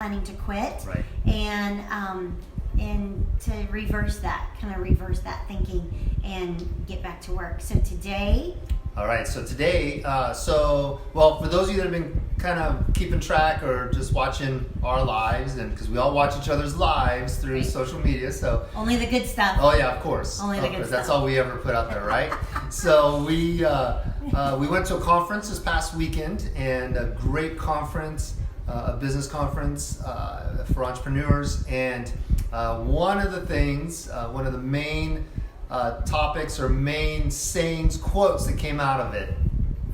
planning to quit, Right. And to reverse that thinking and get back to work. So today. All right, so today, for those of you that have been kind of keeping track or just watching our lives, and because we all watch each other's lives through social media, so. Only the good stuff. Oh yeah, of course. Only the good stuff. That's all we ever put out there, right? So we went to a conference this past weekend, and a great conference, a business conference for entrepreneurs, and one of the main topics or main sayings, quotes that came out of it.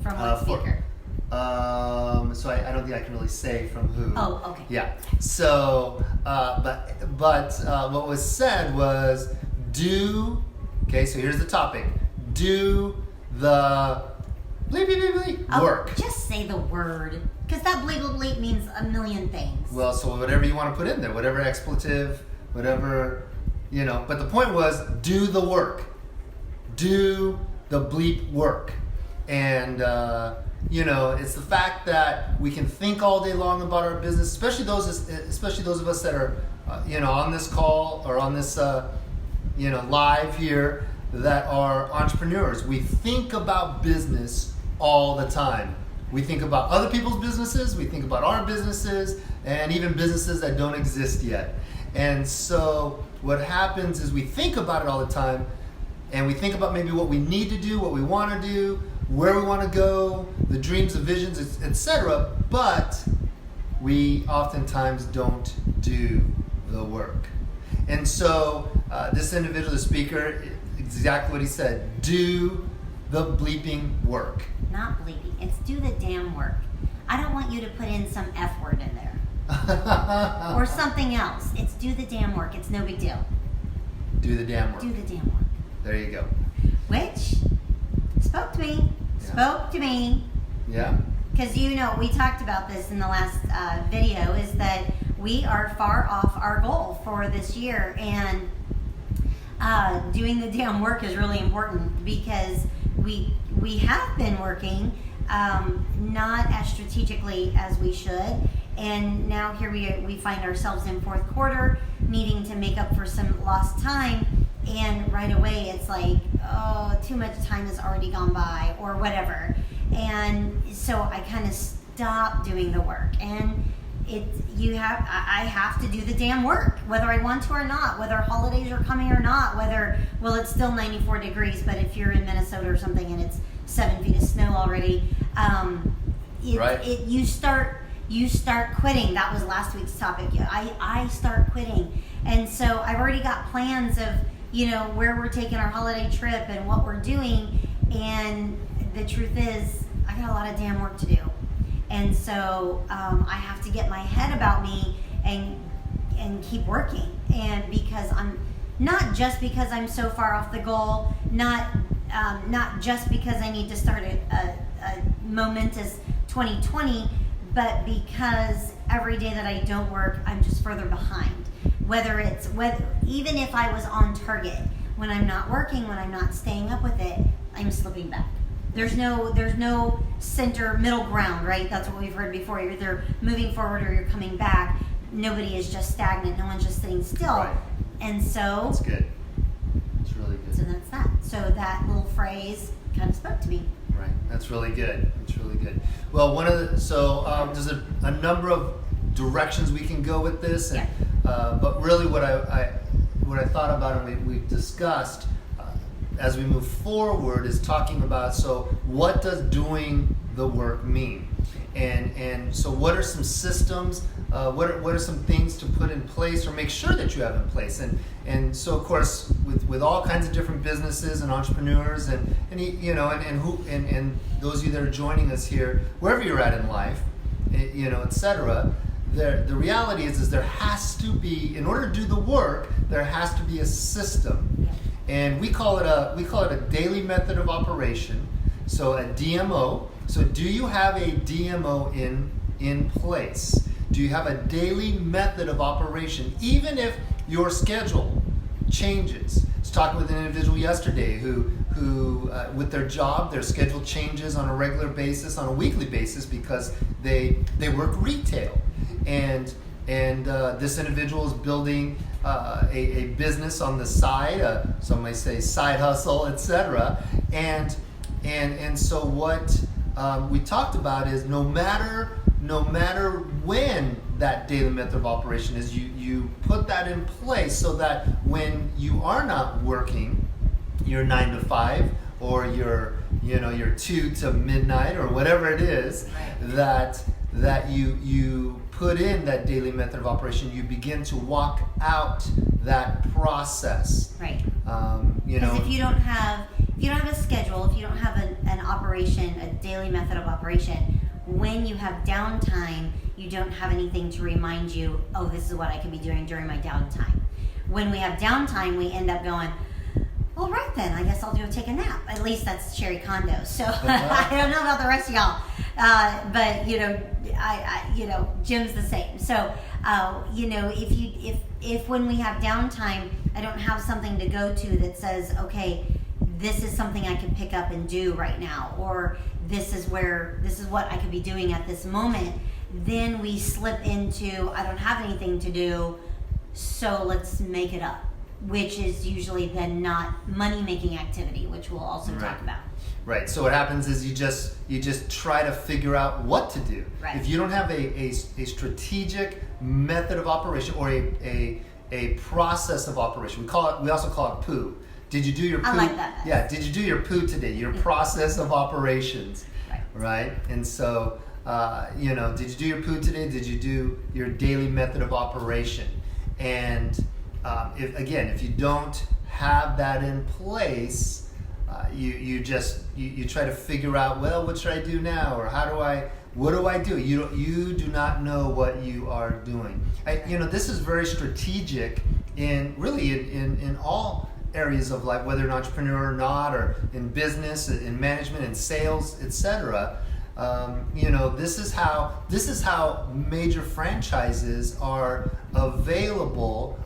From what speaker? So I don't think I can really say from who. Oh, okay. Yeah. So, but what was said was okay, so here's the topic. Do the bleep, bleep, bleep, bleep work. Just say the word. Because that bleep, bleep, bleep means a million things. Well, so whatever you want to put in there, whatever expletive, whatever, but the point was, do the work. Do the bleep work. And, it's the fact that we can think all day long about our business, especially those of us that are, on this call or on this, live here that are entrepreneurs. We think about business all the time. We think about other people's businesses, we think about our businesses, and even businesses that don't exist yet. And so what happens is we think about it all the time, and we think about maybe what we need to do, what we want to do, where we want to go, the dreams, the visions, etc. But we oftentimes don't do the work. And so this individual, the speaker, exactly what he said, do the bleeping work. Not bleeping, it's do the damn work. I don't want you to put in some F word in there. Or something else. It's do the damn work. It's no big deal. Do the damn work. Do the damn work. There you go. Which spoke to me. Yeah. Spoke to me. Yeah. Because we talked about this in the last video, is that we are far off our goal for this year, and doing the damn work is really important because we have been working not as strategically as we should, and now here we find ourselves in fourth quarter needing to make up for some lost time, and right away it's like, oh, too much time has already gone by or whatever, and so I kind of stopped doing the work, and I have to do the damn work, whether I want to or not, whether holidays are coming or not, it's still 94 degrees, but if you're in Minnesota or something and it's 7 feet of snow already, right. You start quitting. That was last week's topic. I start quitting, and so I've already got plans of where we're taking our holiday trip and what we're doing, and the truth is I got a lot of damn work to do. And so I have to get my head about me and keep working. And because I'm not just because I'm so far off the goal, not just because I need to start a momentous 2020, but because every day that I don't work, I'm just further behind. Even if I was on target, when I'm not working, when I'm not staying up with it, I'm slipping back. There's no center middle ground, right? That's what we've heard before. You're either moving forward or you're coming back. Nobody is just stagnant. No one's just sitting still. Right. And so that's good. It's really good. So that's that. So that little phrase kind of spoke to me. Right. That's really good. It's really good. Well, there's a number of directions we can go with this, and, but really what I thought about and we discussed as we move forward is talking about, so what does doing the work mean? And so what are some systems, what are some things to put in place or make sure that you have in place? And so of course with all kinds of different businesses and entrepreneurs and those of you that are joining us here, wherever you're at in life, etc. The reality is there has to be, in order to do the work, there has to be a system. And we call it a daily method of operation, so a DMO. So do you have a DMO in place? Do you have a daily method of operation, even if your schedule changes? I was talking with an individual yesterday who with their job, their schedule changes on a regular basis, on a weekly basis, because they work retail. And and this individual is building a business on the side, some may say side hustle, etc. And so what we talked about is no matter when that daily method of operation is, you put that in place so that when you are not working your 9 to 5 or your 2 to midnight or whatever it is, right. that you put in that daily method of operation, you begin to walk out that process. Right. Because if you don't have a schedule, if you don't have an operation, a daily method of operation, when you have downtime, you don't have anything to remind you, oh, this is what I could be doing during my downtime. When we have downtime, we end up going, well, right then, I guess I'll take a nap. At least that's Cherry Condo. So I don't know about the rest of y'all, but Jim's the same. So if when we have downtime, I don't have something to go to that says, okay, this is something I can pick up and do right now, or this is what I could be doing at this moment, then we slip into, I don't have anything to do, so let's make it up, which is usually then not money-making activity, which we'll also talk about. Right. So what happens is you just try to figure out what to do. Right. If you don't have a strategic method of operation or a process of operation, we also call it POO. Did you do your POO? I like that. Yeah. Did you do your POO today? Your process of operations. Right. And so did you do your POO today? Did you do your daily method of operation? And if you don't have that in place, you try to figure out, well, what should I do now, or what do I do? You do not know what you are doing. This is very strategic in all areas of life, whether an entrepreneur or not, or in business, in management, in sales, etc. This is how major franchises are able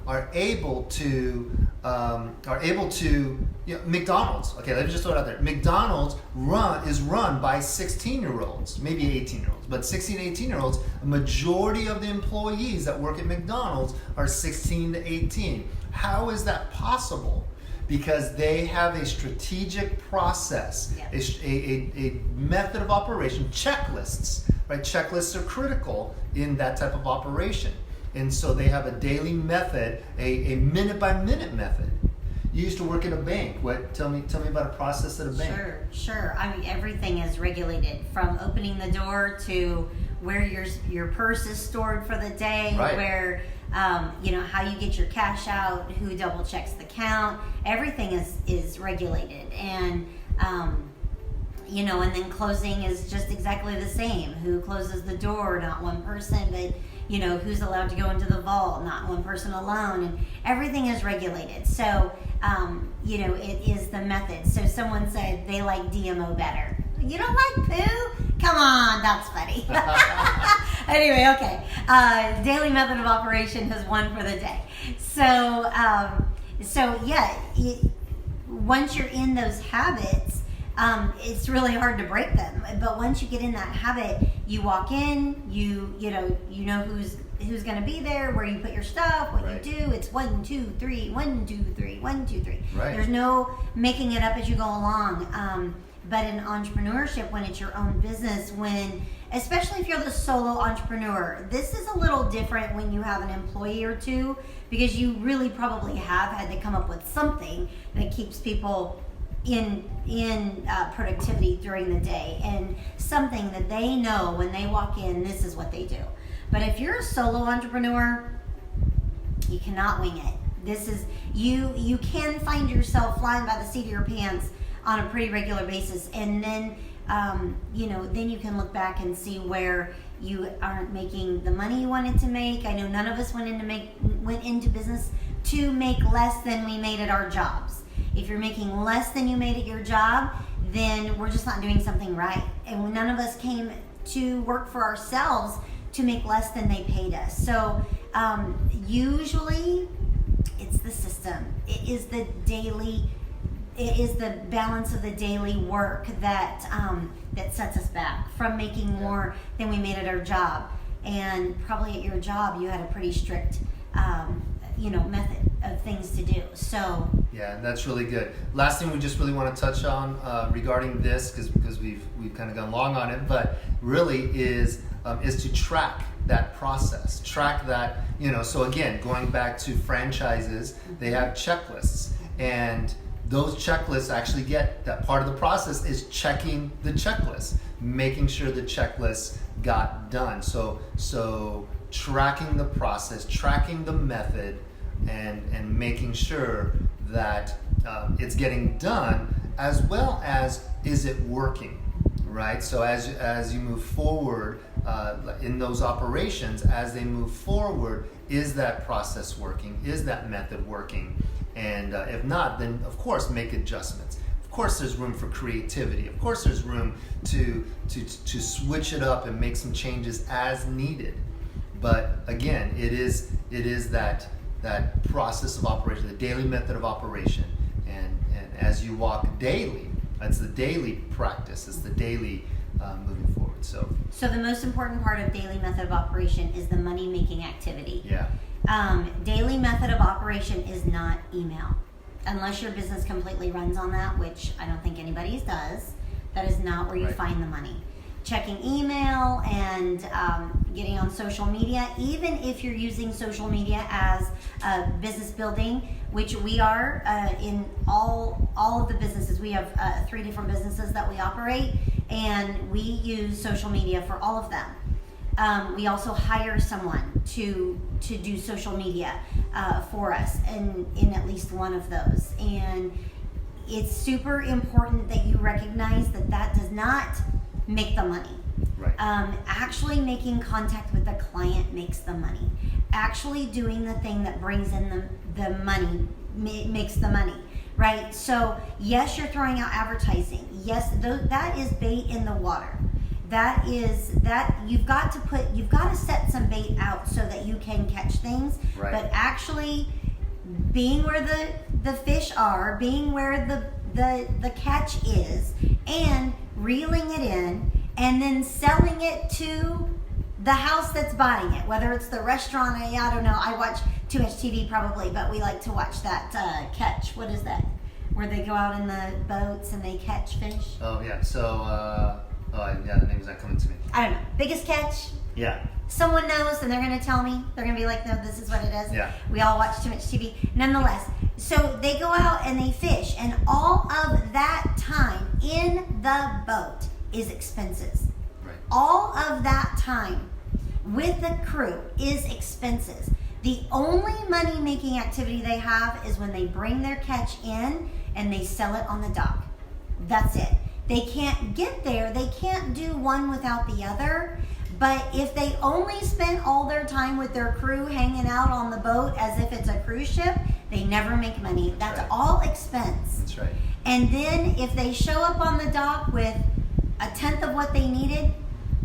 to McDonald's. Okay, let me just throw it out there. McDonald's is run by 16-year-olds, maybe 18-year-olds, but 16, 18-year-olds. A majority of the employees that work at McDonald's are 16 to 18. How is that possible? Because they have a strategic process, a method of operation, checklists, right? Checklists are critical in that type of operation. And so they have a daily method, a minute-by-minute method. You used to work at a bank. Tell me about a process at a bank. Sure. I mean, everything is regulated, from opening the door to where your purse is stored for the day, where how you get your cash out, who double checks the count. Everything is regulated, and and then closing is just exactly the same. Who closes the door? Not one person, but who's allowed to go into the vault? Not one person alone, and everything is regulated. So it is the method. So someone said they like DMO better. You don't like poo? Come on, that's funny. Anyway, okay. Daily method of operation has won for the day. So once you're in those habits, it's really hard to break them. But once you get in that habit, you walk in, you know who's going to be there, where you put your stuff, what you do. It's 1, 2, 3, 1, 2, 3, 1, 2, 3. Right. There's no making it up as you go along. But in entrepreneurship, when it's your own business, especially if you're the solo entrepreneur, this is a little different when you have an employee or two, because you really probably have had to come up with something that keeps people in productivity during the day, and something that they know when they walk in, this is what they do. But if you're a solo entrepreneur, you cannot wing it. This is you can find yourself flying by the seat of your pants on a pretty regular basis, and then then you can look back and see where you aren't making the money you wanted to make. I know none of us went into business to make less than we made at our jobs. If you're making less than you made at your job, then we're just not doing something right. And none of us came to work for ourselves to make less than they paid us. So usually it's the system. It is the balance of the daily work that sets us back from making more than we made at our job. and probably at your job you had a pretty strict method of things to do. So yeah, that's really good. Last thing we just really want to touch on regarding this, because we've kind of gone long on it, but really is to track that process, track that, so again, going back to franchises, they have checklists, and those checklists actually get that part of the process is checking the checklist, making sure the checklist got done. So tracking the process, tracking the method, and making sure that it's getting done, as well as is it working, right? So as you move forward in those operations, as they move forward, is that process working? Is that method working? And if not, then of course make adjustments. Of course there's room for creativity. Of course there's room to switch it up and make some changes as needed. But again, it is that process of operation, the daily method of operation. And as you walk daily, that's the daily practice, it's the daily moving forward. So the most important part of daily method of operation is the money-making activity. Yeah. Daily method of operation is not email. Unless your business completely runs on that, which I don't think anybody's does, that is not where you Right. find the money. Checking email and getting on social media, even if you're using social media as business building, which we are in all of the businesses. We have 3 different businesses that we operate, and we use social media for all of them. We also hire someone to do social media for us in at least one of those. And it's super important that you recognize that does not make the money. Right. Actually making contact with the client makes the money. Actually doing the thing that brings in the money makes the money. Right? So yes, you're throwing out advertising. Yes, that is bait in the water. You've got to set some bait out so that you can catch things. Right. But actually being where the fish are, being where the catch is, and reeling it in, and then selling it to the house that's buying it, whether it's the restaurant. I don't know. I watch too much TV probably, but we like to watch that catch. What is that? Where they go out in the boats and they catch fish. Oh yeah. So the name's not coming to me. I don't know. Biggest catch. Yeah. Someone knows, and they're going to tell me. They're going to be like, no, this is what it is. Yeah. We all watch too much TV. Nonetheless, so they go out and they fish, and all of that time in the boat is expenses. Right. All of that time with the crew is expenses. The only money-making activity they have is when they bring their catch in and they sell it on the dock. That's it. They can't get there. They can't do one without the other. But if they only spent all their time with their crew hanging out on the boat as if it's a cruise ship, they never make money. That's right. all expense. That's right. And then if they show up on the dock with 1/10 of what they needed,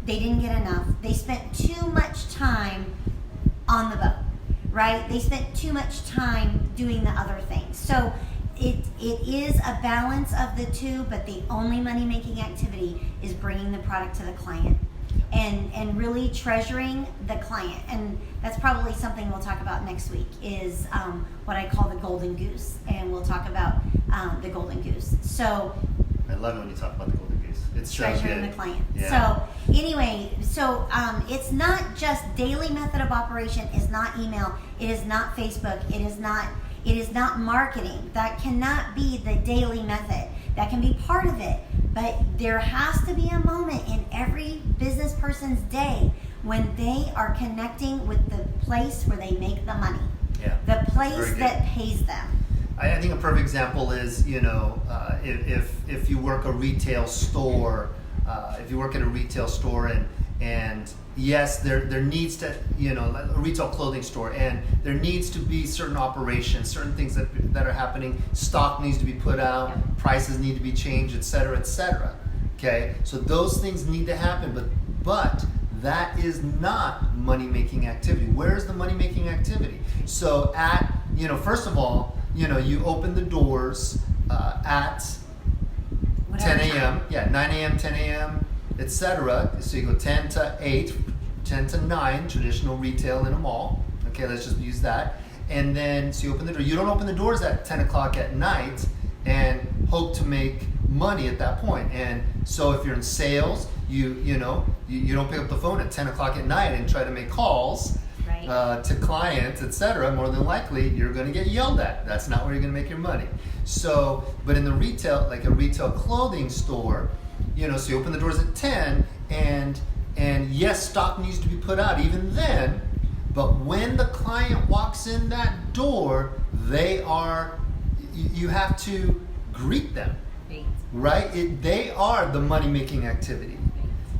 they didn't get enough. They spent too much time on the boat, right? They spent too much time doing the other things. So it is a balance of the two, but the only money-making activity is bringing the product to the client and really treasuring the client. And that's probably something we'll talk about next week is what I call the golden goose. And we'll talk about the golden goose. So I love it when you talk about the golden goose. It's so treasuring good. the client. Yeah. So anyway, it's not just daily method of operation is not email. It is not Facebook. It is not marketing. That cannot be the daily method. That can be part of it. But there has to be a moment in every business person's day when they are connecting with the place where they make the money. Yeah. The place Very good. that pays them. I think a perfect example is, if you work a retail store, if you work at a retail store and yes, there needs to, a retail clothing store, and there needs to be certain operations, certain things that are happening. Stock needs to be put out, Yep. prices need to be changed, et cetera, et cetera. Okay, so those things need to happen, but that is not money-making activity. Where's the money-making activity? So first of all, you open the doors at Whatever 10 a.m. time. Yeah, 9 a.m., 10 a.m., etc. So you go 10 to 8, 10 to 9, traditional retail in a mall. Okay, let's just use that. And then, so you open the door. You don't open the doors at 10 o'clock at night and hope to make money at that point. And so if you're in sales, you don't pick up the phone at 10 o'clock at night and try to make calls to clients, etc. More than likely, you're going to get yelled at. That's not where you're going to make your money. So, but in the retail, like a retail clothing store, so you open the doors at 10, and yes, stock needs to be put out even then. But when the client walks in that door, you have to greet them, right? They are the money-making activity.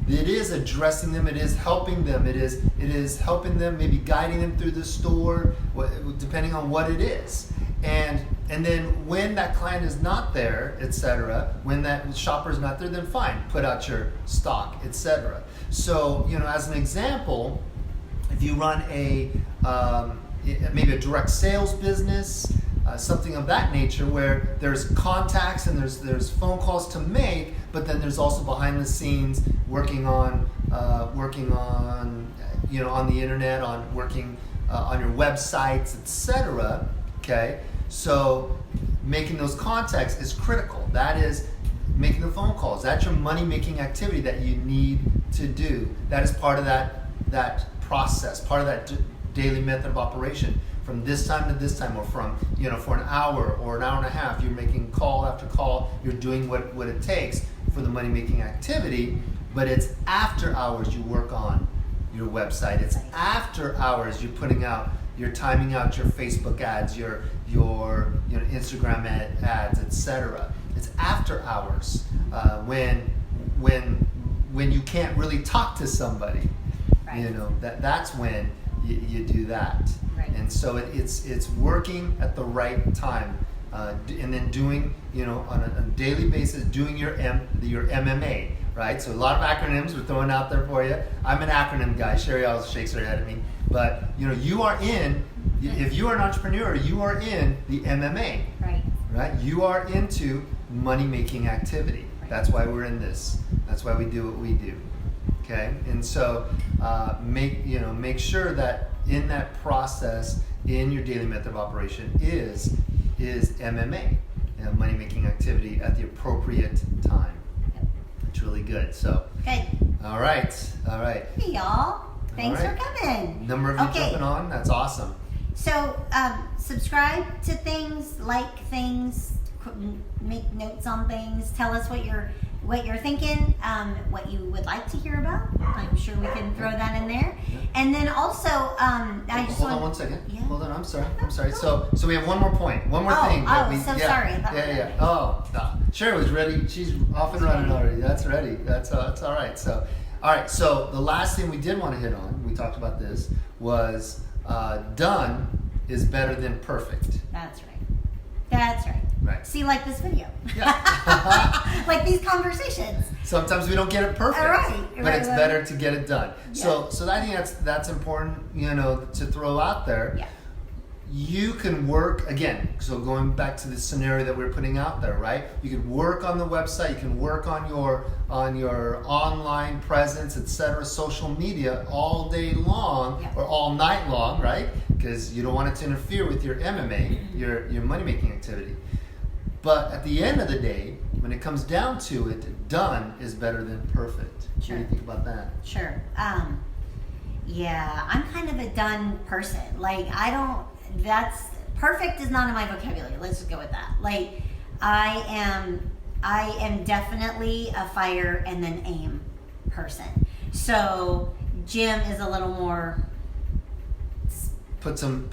It is addressing them. It is helping them. It is helping them, maybe guiding them through the store, depending on what it is. And then when that client is not there, etc., when that shopper is not there, then fine, put out your stock, etc. So, as an example, if you run maybe a direct sales business, something of that nature, where there's contacts and there's phone calls to make, but then there's also behind the scenes working on the internet, working on your websites, etc. Okay, so making those contacts is critical. That is making the phone calls. That's your money-making activity that you need to do. That is part of that process, part of that daily method of operation. From this time to this time, or from, for an hour or an hour and a half, you're making call after call, you're doing what it takes for the money-making activity, but it's after hours you work on your website. It's after hours you're timing out your Facebook ads, your Instagram ads, etc. It's after hours when you can't really talk to somebody. That's when you do that. Right. And so it's working at the right time, and then doing on a daily basis, doing your MMA, right? So a lot of acronyms we're throwing out there for you. I'm an acronym guy. Sherry always shakes her head at me, but you are in. If you are an entrepreneur, you are in the MMA. Right. You are into money making activity. Right. That's why we're in this. That's why we do what we do. Okay, and so make sure that in that process, in your daily method of operation is MMA, money making activity at the appropriate time. Yep. It's really good. So good. All right. Hey y'all, thanks for coming. Number of you jumping on. That's awesome. So subscribe to things, like things, make notes on things. Tell us what you're thinking, what you would like to hear about. I'm sure we can throw that in there. Yeah. And then also, hold on 1 second. Yeah. Hold on, I'm sorry. So we have one more point, one more thing. Sorry. Yeah. Oh, no. Sherry was ready. She's off and running already. That's ready. That's all right. So, So the last thing we did want to hit on, we talked about this, was done is better than perfect. That's right. Right. See, like this video. Yeah. Like these conversations. Sometimes we don't get it perfect. But it's better to get it done. Yeah. So I think that's important, to throw out there. Yeah. You can work again. So going back to the scenario that we're putting out there, right? You can work on the website. You can work on your online presence, etc., social media all day long or all night long, right? Because you don't want it to interfere with your MMA, your money making activity. But at the end of the day, when it comes down to it, done is better than perfect. Sure. What do you think about that? Sure. Yeah, I'm kind of a done person. Like, perfect is not in my vocabulary. Let's just go with that. Like, I am definitely a fire and then aim person. So Jim is a little more put some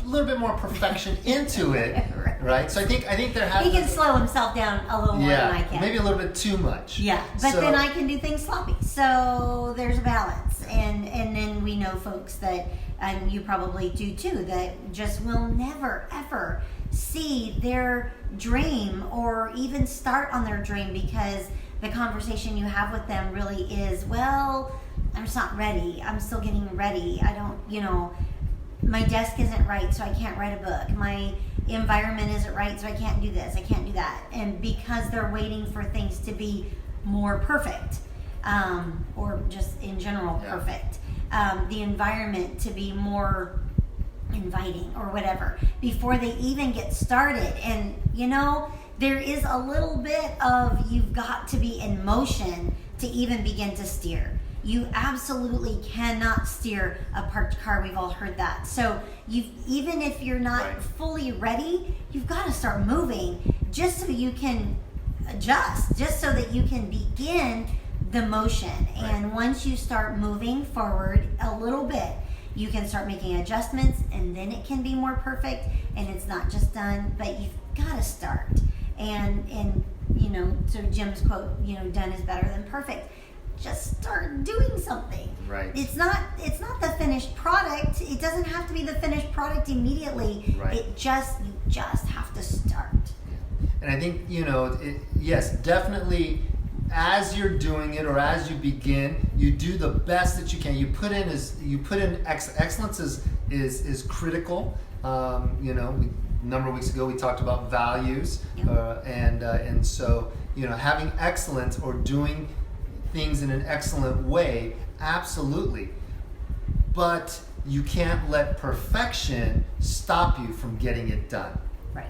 little bit more perfection into it, right? So I think there has he can slow himself down a little more than I can. Maybe a little bit too much. Yeah, but then I can do things sloppy. So there's a balance, and then we know folks that, and you probably do too, that just will never ever see their dream or even start on their dream because the conversation you have with them really is, well, I'm just not ready. I'm still getting ready. I don't, my desk isn't right, so I can't write a book. My environment isn't right, so I can't do this, I can't do that. And because they're waiting for things to be more perfect. or just in general Yeah. perfect. The environment to be more inviting or whatever before they even get started. And there is a little bit of, you've got to be in motion to even begin to steer. You absolutely cannot steer a parked car. We've all heard that. So even if you're not Right. fully ready, you've got to start moving just so you can adjust, just so that you can begin the motion. Right. And once you start moving forward a little bit, you can start making adjustments, and then it can be more perfect. And it's not just done, but you've got to start. And so Jim's quote, done is better than perfect. Just start doing something. Right. It's not the finished product. It doesn't have to be the finished product immediately. Right. You just have to start. And I think, yes, definitely, as you're doing it or as you begin, you do the best that you can. Excellence is critical. A number of weeks ago we talked about values, Yep. and so having excellence or doing things in an excellent way, absolutely. But you can't let perfection stop you from getting it done. Right.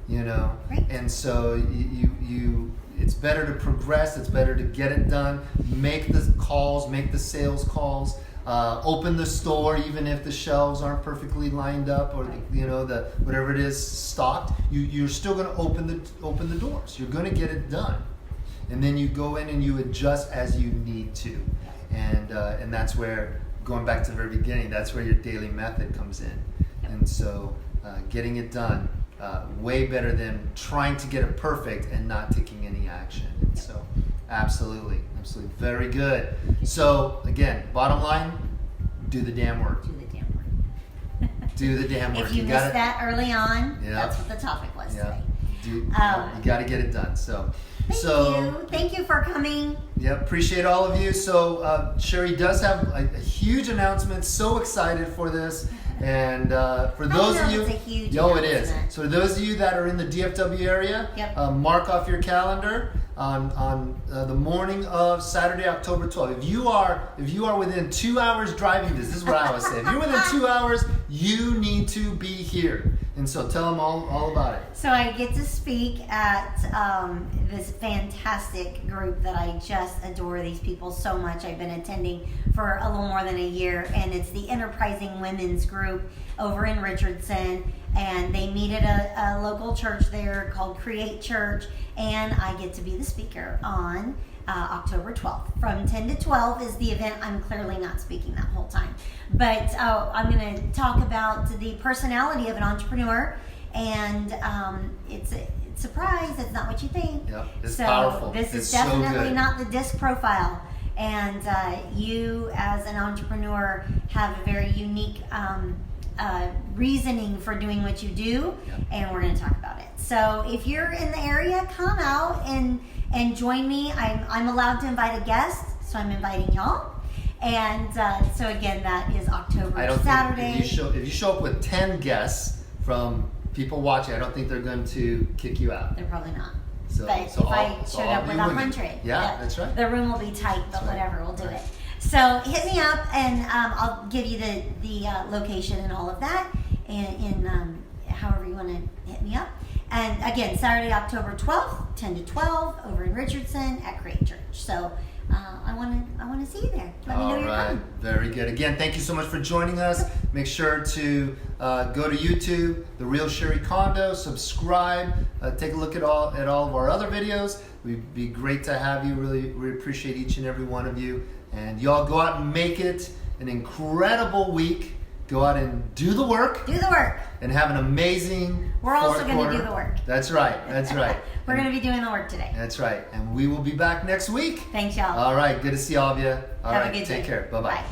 Right. And so you it's better to progress, it's better to get it done, make the calls, make the sales calls, open the store even if the shelves aren't perfectly lined up, or the whatever it is stocked. You're still going to open the doors. You're going to get it done. And then you go in and you adjust as you need to. And that's where, going back to the very beginning, that's where your daily method comes in. And so getting it done, way better than trying to get it perfect and not taking any action. And so absolutely, very good. So again, bottom line, do the damn work. Do the damn work. Do the damn work. If you missed that early on, Yeah. that's what the topic was today. You got to get it done. Thank you for coming. Yeah, appreciate all of you. So Sherry does have a huge announcement. So excited for this. And for those of you, it's a huge it is. announcement. So those of you that are in the DFW area, Yep. Mark off your calendar on the morning of Saturday, October 12th. If you are within 2 hours driving distance, this is what I always say. If you're within 2 hours, you need to be here. And so tell them all about it. So I get to speak at this fantastic group that I just adore. These people so much. I've been attending for a little more than a year, and it's the Enterprising Women's Group over in Richardson, and they meet at a local church there called Create Church, and I get to be the speaker on October 12th. From 10 to 12 is the event. I'm clearly not speaking that whole time. But I'm going to talk about the personality of an entrepreneur. And it's a surprise. It's not what you think. Yep, it's so powerful. This is It's definitely so good. not the disc profile. And you, as an entrepreneur, have a very unique reasoning for doing what you do. Yep. And we're going to talk about it. So if you're in the area, come out and join me. I'm allowed to invite a guest, so I'm inviting y'all. And so again, that is October Saturday. Think if you show up with 10 guests from people watching, I don't think they're going to kick you out. They're probably not. So, But so if I showed up with 100, yeah, that's right. the room will be tight, but That's right. whatever, we'll do Right. it. So hit me up, and I'll give you the location and all of that, and however you want to hit me up. And again, Saturday, October 12th, 10 to 12, over in Richardson at Create Church. So I want to see you there. Let me know you're coming. Very good. Again, thank you so much for joining us. Make sure to go to YouTube, The Real Sherry Condo, subscribe, take a look at all of our other videos. We'd be great to have you. We appreciate each and every one of you. And y'all go out and make it an incredible week. Go out and do the work. Do the work. And have an amazing We're also fourth going to quarter. do the work. That's right. That's right. We're going to be doing the work today. That's right. And we will be back next week. Thanks, y'all. All right. Good to see all of you. All Have a right. good Take day. care. Bye-bye. Bye.